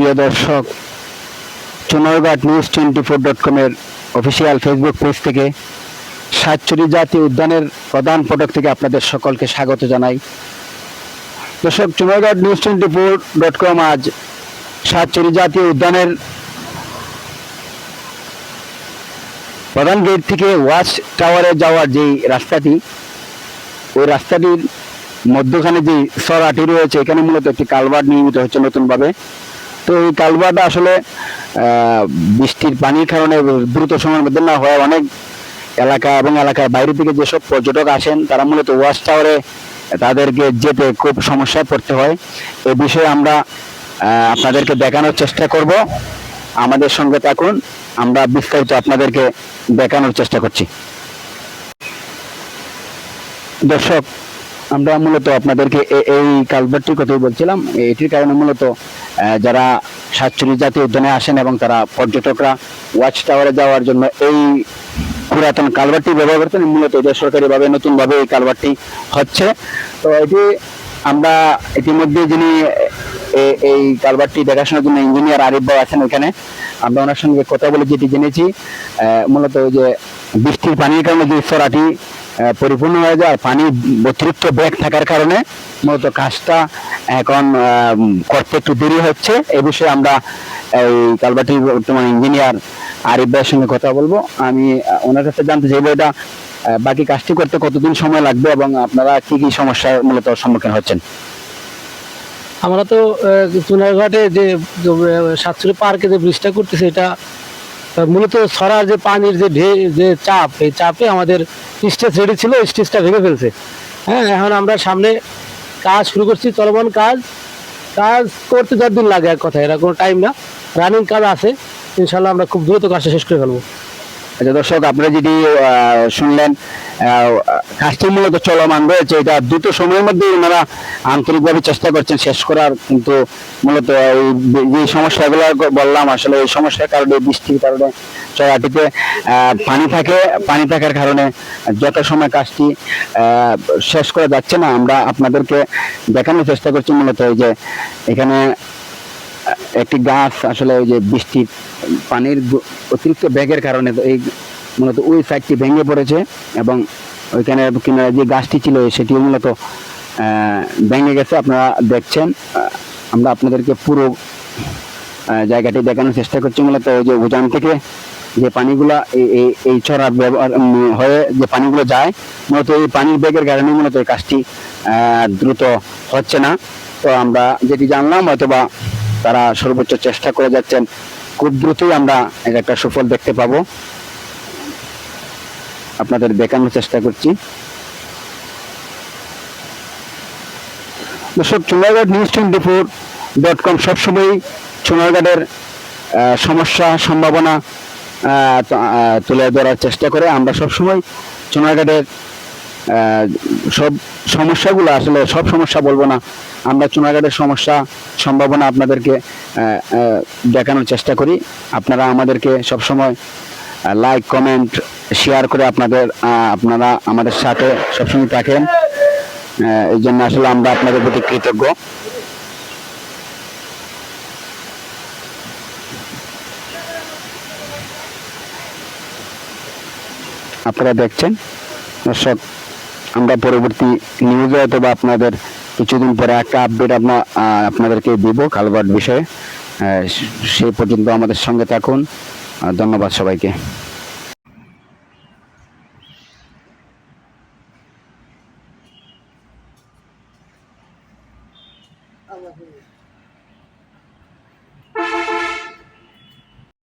প্রিয় দর্শক, চুনারঘাট নিউজ24.com এর অফিসিয়াল ফেসবুক পেজ থেকে সাতচুরি জাতীয় উদ্যানের প্রধান ফটক থেকে আপনাদের সকলকে স্বাগত জানাই। দর্শক, চুনারঘাট নিউজ24.com আজ সাতচুরি জাতীয় উদ্যানের প্রধান গেট থেকে ওয়াচ টাওয়ারে যাওয়ার যে রাস্তাটি, ওই রাস্তাটির মধ্যখানে যে সরাটি রয়েছে, এখানে মূলত একটি কালভার্ট নির্মিত হচ্ছে নতুনভাবে। তো এই কালভার্টটা আসলে বৃষ্টির পানির কারণে দ্রুত সময়ের মধ্যে না হয়, অনেক এলাকা এবং এলাকার বাইরে থেকে যেসব পর্যটক আসেন তারা মূলত ওয়াচ টাওয়ারে তাদেরকে যেতে খুব সমস্যায় পড়তে হয়। এ বিষয়ে আমরা আপনাদেরকে দেখানোর চেষ্টা করব। আমাদের সঙ্গে থাকুন, আমরা বিস্তারিত আপনাদেরকে দেখানোর চেষ্টা করছি। দর্শক, আমরা মূলত আপনাদেরকে এই কালভার্টটির কথাই বলছিলাম। এটির কারণে মূলত যারা সাতচুরি জাতীয় উদ্যানে আসেন এবং তারা পর্যটকরা ওয়াচ টাওয়ারে যাওয়ার জন্য এই পুরাতন কালভার্টটি ব্যবহার করতেন। মূলত এটা সরকারিভাবে নতুনভাবে এই কালভার্টটি হচ্ছে। তো এটি আমরা ইতিমধ্যে যিনি এই কালভার্টটি দেখাশোনার জন্য ইঞ্জিনিয়ার আরিফ ভাই আছেন, ওইখানে আমরা ওনার সঙ্গে কথা বলে যেটি জেনেছি, মূলত ওই যে বৃষ্টির পানির কারণে যে সরাটি পরিপূর্ণ হয়ে যায়, পানি অতিরিক্ত ব্যাগ থাকার কারণে মূলত কাজটা এখন করতে একটু দেরি হচ্ছে। এ বিষয়ে আমরা এই কালভার্টির বর্তমান ইঞ্জিনিয়ার আরিফ ভাইয়ের সঙ্গে কথা বলবো। আমি ওনার কাছে জানতে চাইবো এটা বাকি কাজটি করতে কতদিন সময় লাগবে এবং আপনারা কি কি সমস্যার মূলত সম্মুখীন হচ্ছেন। আমরা তো চুনারঘাটে যে সাতচুরি পার্কে যে ব্রিজটা করতেছে, এটা মূলত ছড়ার যে পানির যে চাপ, এই চাপে আমাদের স্টেজ রেডি ছিল, স্টেজটা ভেঙে ফেলছে। হ্যাঁ, এখন আমরা সামনে কাজ শুরু করছি, চলমান কাজ করতে 10 দিন লাগে, এক কথা, এরা কোনো টাইম না, রানিং কাজ আছে। ইনশাল্লাহ আমরা খুব দ্রুত কাজটা শেষ করে ফেলবো। আচ্ছা দর্শক, আপনারা যেটি শুনলেন, কাজটি মূলত চলমান রয়েছে। এটা দ্রুত সময়ের মধ্যে ওনারা আন্তরিকভাবে চেষ্টা করছেন শেষ করার, কিন্তু মূলত যে সমস্যাগুলো বললাম, আসলে এই সমস্যার কারণে, বৃষ্টির কারণে চড়াটিতে পানি থাকার কারণে যত সময় কাজটি শেষ করা যাচ্ছে না। আমরা আপনাদেরকে দেখানোর চেষ্টা করছি মূলত এই যে এখানে একটি গাছ, আসলে ওই যে বৃষ্টির পানির অতিরিক্ত ব্যাগের কারণে এই মূলত ওই সাইডটি ভেঙে পড়েছে এবং ওইখানে কিনারে যে গাছটি ছিল সেটিও মূলত ভেঙে গেছে। আপনারা দেখছেন, আমরা আপনাদেরকে পুরো জায়গাটি দেখানোর চেষ্টা করছি। মূলত ওই যে উজান থেকে যে পানিগুলা এই ছড়ার ব্যবহার হয়ে যে পানিগুলো যায়, মূলত এই পানির ব্যাগের কারণে মূলত এই কাজটি দ্রুত হচ্ছে না। তো আমরা যেটি জানলাম, হয়তোবা তারা সর্বোচ্চ চেষ্টা করে যাচ্ছেন, খুব দ্রুতই আমরা এর একটা সুফল দেখতে পাবো। আপনাদের দেখানোর চেষ্টা করছি। দর্শক, চুনারঘাট নিউজ24.com সবসময় চুনারঘাটের সমস্যা সম্ভাবনা তুলে ধরার চেষ্টা করে। আমরা সবসময় চুনারঘাটের সব সমস্যাগুলো, আসলে সব সমস্যা বলবো না, আমরা চুনারঘাটের সমস্যা সম্ভাবনা আপনাদেরকে দেখানোর চেষ্টা করি। আপনারা আমাদেরকে সবসময় লাইক, কমেন্ট, শেয়ার করে আপনারা আমাদের সাথে সবসময় থাকেন। এই জন্য আসলে আমরা আপনাদের প্রতি কৃতজ্ঞ। আপনারা দেখছেন দর্শক, আমরা পরবর্তী নিউজে অথবা আপনাদের কিছুদিন পরে একটা আপডেট আপনাদেরকে দিব কালভার্ট বিষয়ে। সেই পর্যন্ত আমাদের সঙ্গে থাকুন। ধন্যবাদ সবাইকে।